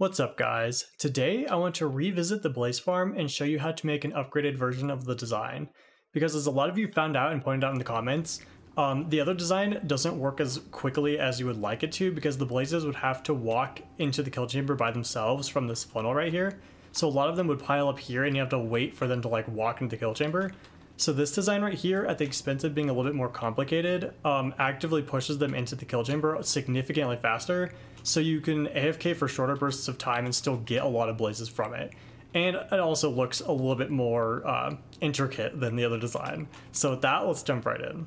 What's up guys? Today I want to revisit the Blaze farm and show you how to make an upgraded version of the design. Because as a lot of you found out and pointed out in the comments, the other design doesn't work as quickly as you would like it to because the Blazes would have to walk into the kill chamber by themselves from this funnel right here. So a lot of them would pile up here and you have to wait for them to like walk into the kill chamber. So this design right here, at the expense of being a little bit more complicated, actively pushes them into the kill chamber significantly faster, so you can AFK for shorter bursts of time and still get a lot of blazes from it. And it also looks a little bit more intricate than the other design. So with that, let's jump right in.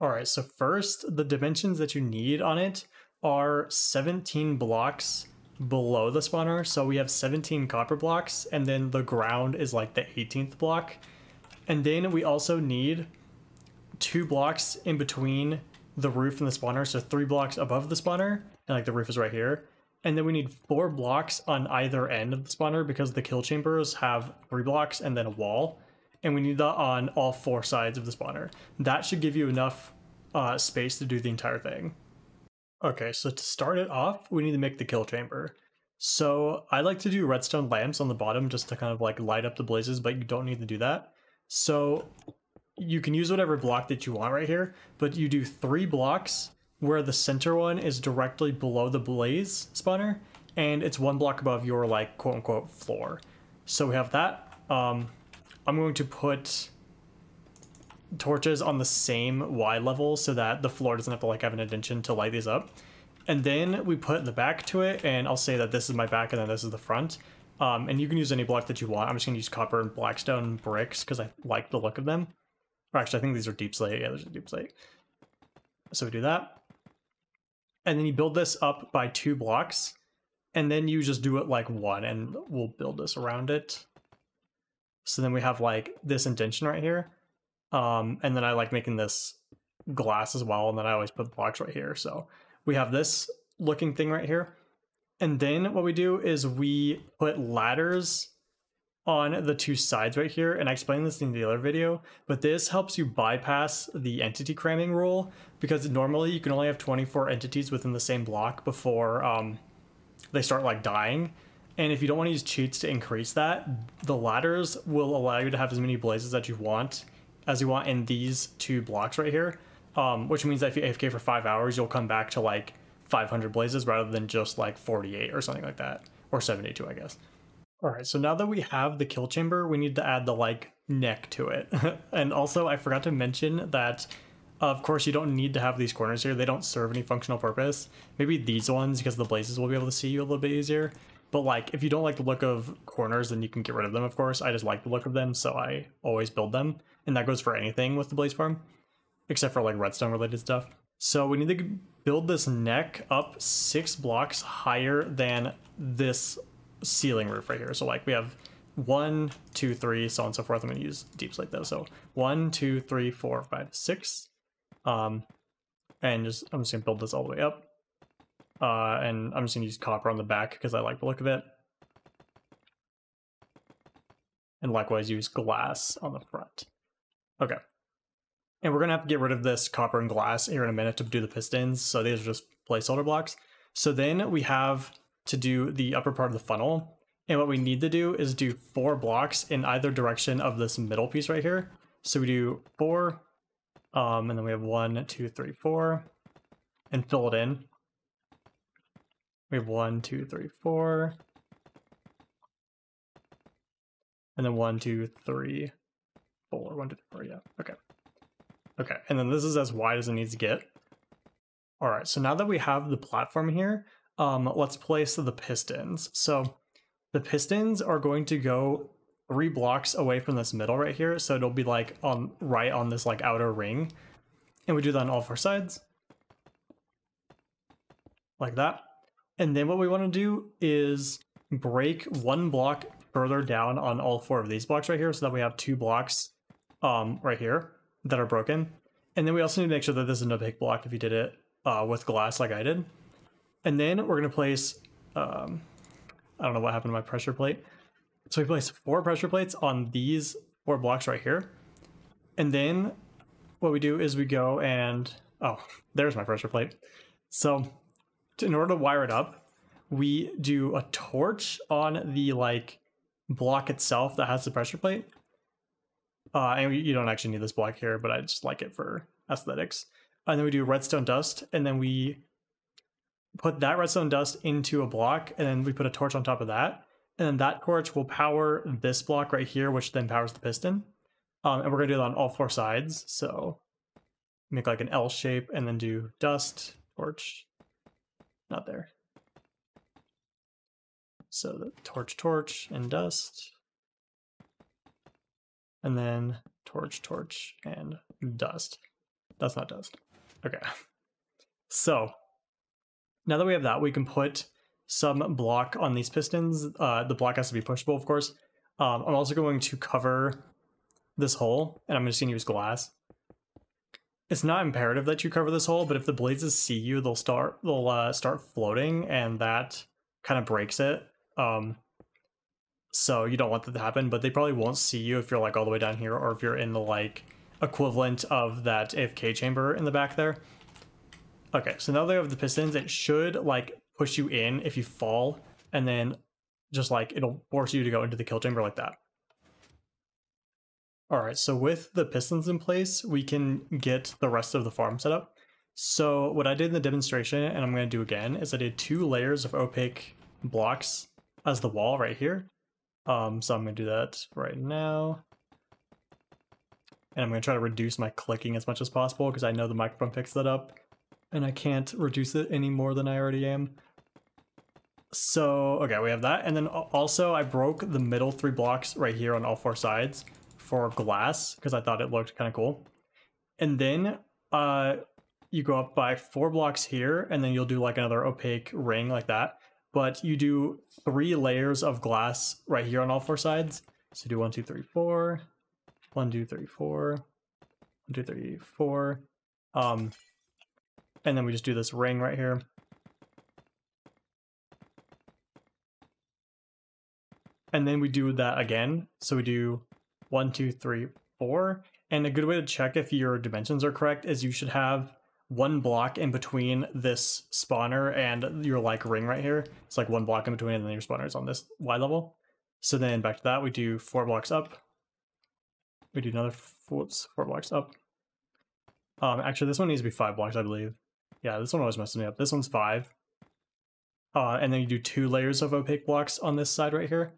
Alright, so first, the dimensions that you need on it are 17 blocks below the spawner. So we have 17 copper blocks, and then the ground is like the 18th block. And then we also need 2 blocks in between the roof and the spawner, so 3 blocks above the spawner, and like the roof is right here. And then we need 4 blocks on either end of the spawner because the kill chambers have 3 blocks and then a wall. And we need that on all 4 sides of the spawner. That should give you enough space to do the entire thing. Okay, so to start it off, we need to make the kill chamber. So I like to do redstone lamps on the bottom just to kind of like light up the blazes, but you don't need to do that. So you can use whatever block that you want right here, but you do 3 blocks where the center one is directly below the blaze spawner, and it's 1 block above your like quote unquote floor. So we have that. I'm going to put torches on the same Y level so that the floor doesn't have to like have an indentation to light these up. And then we put the back to it, and I'll say that this is my back and then this is the front. And you can use any block that you want. I'm just going to use copper and blackstone bricks because I like the look of them. Or actually, I think these are deep slate. Yeah, there's a deep slate. So we do that. And then you build this up by 2 blocks. And then you just do it like 1, and we'll build this around it. So then we have like this indentation right here. And then I like making this glass as well. And then I always put blocks right here. So we have this looking thing right here. And then what we do is we put ladders on the 2 sides right here, and I explained this in the other video, but this helps you bypass the entity cramming rule, because normally you can only have 24 entities within the same block before they start like dying. And if you don't want to use cheats to increase that, the ladders will allow you to have as many blazes as you want in these 2 blocks right here, which means that if you AFK for 5 hours, you'll come back to like 500 blazes rather than just like 48 or something like that, or 72, I guess. All right, so now that we have the kill chamber, we need to add the like neck to it. And also I forgot to mention that of course you don't need to have these corners here. They don't serve any functional purpose. Maybe these ones, because the blazes will be able to see you a little bit easier. But like if you don't like the look of corners, then you can get rid of them, of course. I just like the look of them, so I always build them. And that goes for anything with the blaze farm, except for like redstone related stuff. So we need to build this neck up 6 blocks higher than this ceiling roof right here. So like we have 1, 2, 3, so on and so forth. I'm going to use deep slate though. So 1, 2, 3, 4, 5, 6. And I'm just going to build this all the way up. And I'm just going to use copper on the back because I like the look of it. And likewise use glass on the front. Okay. And we're going to have to get rid of this copper and glass here in a minute to do the pistons. So these are just placeholder blocks. So then we have to do the upper part of the funnel. And what we need to do is do 4 blocks in either direction of this middle piece right here. So we do 4, and then we have 1, 2, 3, 4, and fill it in. We have 1, 2, 3, 4. And then 1, 2, 3, 4. 1, 2, 3, 4, yeah, okay. Okay, and then this is as wide as it needs to get. All right, so now that we have the platform here, let's place the pistons. So the pistons are going to go 3 blocks away from this middle right here. So it'll be like right on this like outer ring. And we do that on all 4 sides. Like that. And then what we want to do is break 1 block further down on all 4 of these blocks right here, so that we have 2 blocks right here that are broken. And then we also need to make sure that this is an opaque block if you did it with glass like I did. And then we're going to place, I don't know what happened to my pressure plate. So we place 4 pressure plates on these 4 blocks right here. And then what we do is we go and, oh, there's my pressure plate. So in order to wire it up, we do a torch on the like block itself that has the pressure plate. And you don't actually need this block here, but I just like it for aesthetics. And then we do redstone dust, and then we put that redstone dust into a block, and then we put a torch on top of that. And then that torch will power this block right here, which then powers the piston. And we're gonna do that on all 4 sides. So make like an L shape and then do dust, torch, not there. So the torch, torch, and dust. And then torch, torch, and dust. That's not dust. Okay. So now that we have that, we can put some block on these pistons. The block has to be pushable, of course. I'm also going to cover this hole, and I'm just going to use glass. It's not imperative that you cover this hole, but if the blazes see you, they'll start floating, and that kind of breaks it. So you don't want that to happen, but they probably won't see you if you're like all the way down here, or if you're in the like equivalent of that AFK chamber in the back there. Okay, so now that we have the pistons, it should like push you in if you fall, and then just like it'll force you to go into the kill chamber like that. All right, so with the pistons in place, we can get the rest of the farm set up. So what I did in the demonstration, and I'm going to do again, is I did 2 layers of opaque blocks as the wall right here. So I'm going to do that right now. And I'm going to try to reduce my clicking as much as possible because I know the microphone picks that up, and I can't reduce it any more than I already am. So, okay, we have that. And then also I broke the middle 3 blocks right here on all 4 sides for glass because I thought it looked kind of cool. And then you go up by 4 blocks here, and then you'll do like another opaque ring like that. But you do 3 layers of glass right here on all 4 sides. So do 1, 2, 3, 4. 1, 2, 3, 4. 1, 2, 3, 4. And then we just do this ring right here. And then we do that again. So we do 1, 2, 3, 4. And a good way to check if your dimensions are correct is you should have 1 block in between this spawner and your like ring right here. It's like 1 block in between, and then your spawner is on this Y level. So then back to that, we do 4 blocks up. We do another 4 blocks up. Actually, this one needs to be 5 blocks, I believe. Yeah, this one always messes me up. This one's 5. And then you do 2 layers of opaque blocks on this side right here.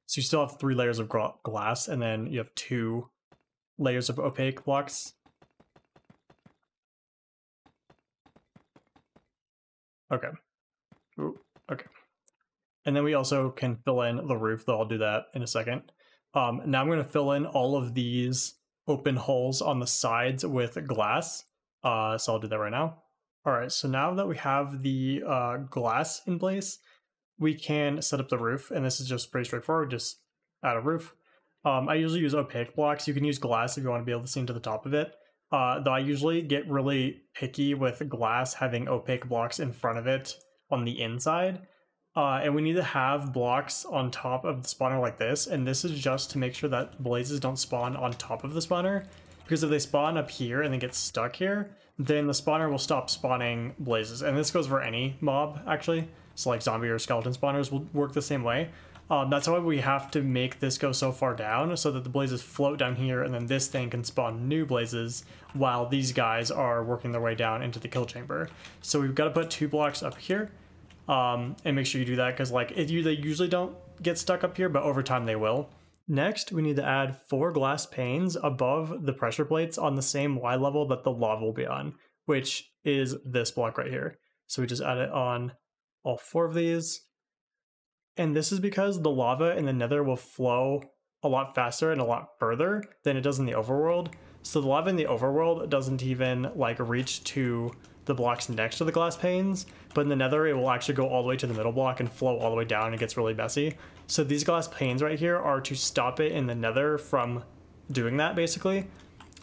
So you still have 3 layers of glass, and then you have 2 layers of opaque blocks. Okay. Ooh, okay. And then we also can fill in the roof, though I'll do that in a second. Now I'm going to fill in all of these open holes on the sides with glass. So I'll do that right now. All right, so now that we have the glass in place, we can set up the roof, and this is just pretty straightforward, just add a roof. I usually use opaque blocks. You can use glass if you want to be able to see into the top of it. Though I usually get really picky with glass having opaque blocks in front of it on the inside. And we need to have blocks on top of the spawner like this, and this is just to make sure that blazes don't spawn on top of the spawner, because if they spawn up here and then get stuck here, then the spawner will stop spawning blazes. And this goes for any mob, actually. So like zombie or skeleton spawners will work the same way. That's why we have to make this go so far down so that the blazes float down here, and then this thing can spawn new blazes while these guys are working their way down into the kill chamber. So we've got to put 2 blocks up here, and make sure you do that because like they usually don't get stuck up here, but over time they will. Next, we need to add 4 glass panes above the pressure plates on the same Y level that the lava will be on, which is this block right here. So we just add it on all 4 of these. And this is because the lava in the nether will flow a lot faster and a lot further than it does in the overworld. So the lava in the overworld doesn't even like reach to the blocks next to the glass panes, but in the nether it will actually go all the way to the middle block and flow all the way down, and it gets really messy. So these glass panes right here are to stop it in the nether from doing that, basically.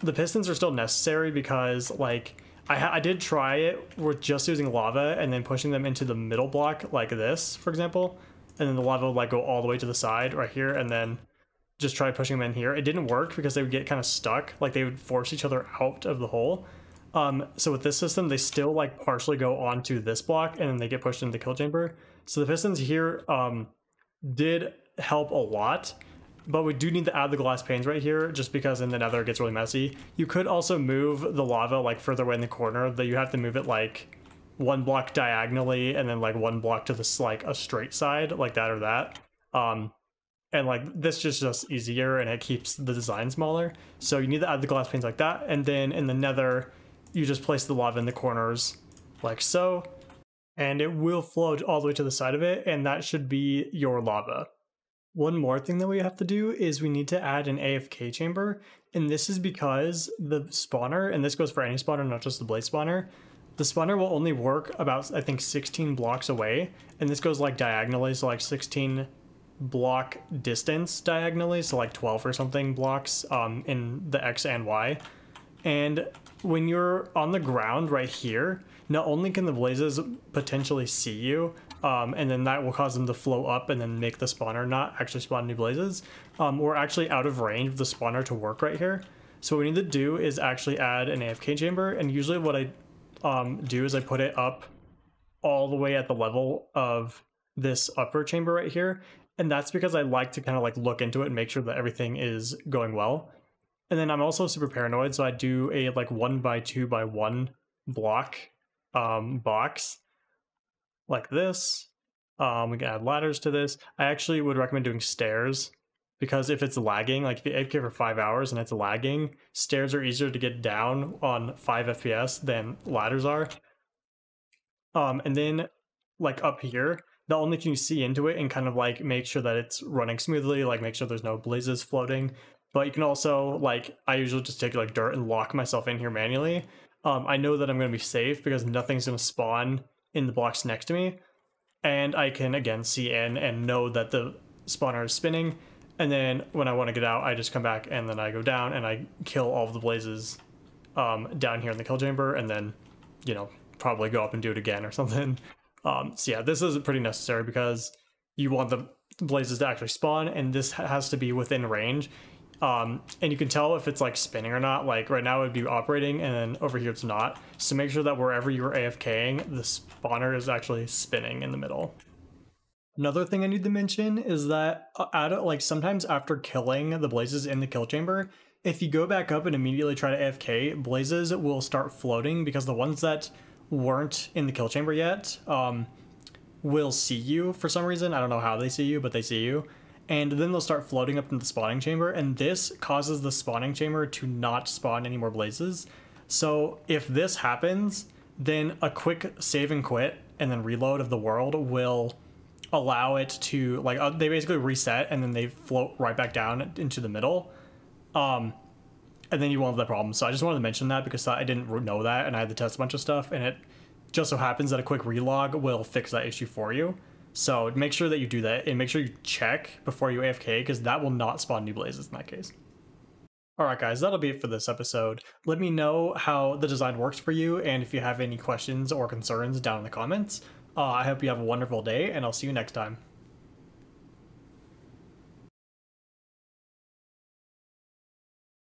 The pistons are still necessary because like I did try it with just using lava and then pushing them into the middle block like this, for example, and then the lava would like go all the way to the side right here, and then just try pushing them in here. It didn't work because they would get kind of stuck, like they would force each other out of the hole. So with this system, they still like partially go onto this block and then they get pushed into the kill chamber. So the pistons here did help a lot, but we do need to add the glass panes right here just because in the nether it gets really messy. You could also move the lava like further away in the corner, that you have to move it like one block diagonally and then like one block to this like a straight side like that or that. And like this is just easier and it keeps the design smaller. So you need to add the glass panes like that, and then in the nether you just place the lava in the corners like so, and it will flow all the way to the side of it, and that should be your lava. One more thing that we have to do is we need to add an AFK chamber, and this is because the spawner, and this goes for any spawner, not just the blaze spawner, the spawner will only work about, I think, 16 blocks away, and this goes like diagonally, so like 16 block distance diagonally, so like 12 or something blocks in the X and Y. And when you're on the ground right here, not only can the blazes potentially see you, and then that will cause them to flow up and then make the spawner not actually spawn new blazes, we're actually out of range of the spawner to work right here. So what we need to do is actually add an AFK chamber, and usually what I do is I put it up all the way at the level of this upper chamber right here, and that's because I like to kind of like look into it and make sure that everything is going well. And then I'm also super paranoid, so I do a like 1x2x1 block box like this. We can add ladders to this. I actually would recommend doing stairs, because if it's lagging, like if you AFK for 5 hours and it's lagging, stairs are easier to get down on 5 FPS than ladders are. And then like up here, not only can you see into it and kind of like make sure that it's running smoothly, like make sure there's no blazes floating, but you can also, like, I usually just take like dirt and lock myself in here manually. I know that I'm going to be safe because nothing's going to spawn in the blocks next to me, and I can again see in and know that the spawner is spinning. And then when I want to get out, I just come back and then I go down and I kill all of the blazes down here in the kill chamber, and then, you know, probably go up and do it again or something. So yeah, this is pretty necessary because you want the blazes to actually spawn, and this has to be within range. And you can tell if it's like spinning or not. Like right now it would be operating, and then over here it's not. So make sure that wherever you're AFKing, the spawner is actually spinning in the middle. Another thing I need to mention is that like sometimes after killing the blazes in the kill chamber, if you go back up and immediately try to AFK, blazes will start floating, because the ones that weren't in the kill chamber yet will see you for some reason. I don't know how they see you, but they see you. And then they'll start floating up in the spawning chamber, and this causes the spawning chamber to not spawn any more blazes. So if this happens, then a quick save and quit and then reload of the world will allow it to, like, they basically reset and then they float right back down into the middle. And then you won't have that problem. So I just wanted to mention that because I didn't know that, and I had to test a bunch of stuff, and it just so happens that a quick relog will fix that issue for you. So make sure that you do that, and make sure you check before you AFK, because that will not spawn new blazes in that case. Alright guys, that'll be it for this episode. Let me know how the design works for you, and if you have any questions or concerns down in the comments. I hope you have a wonderful day, and I'll see you next time.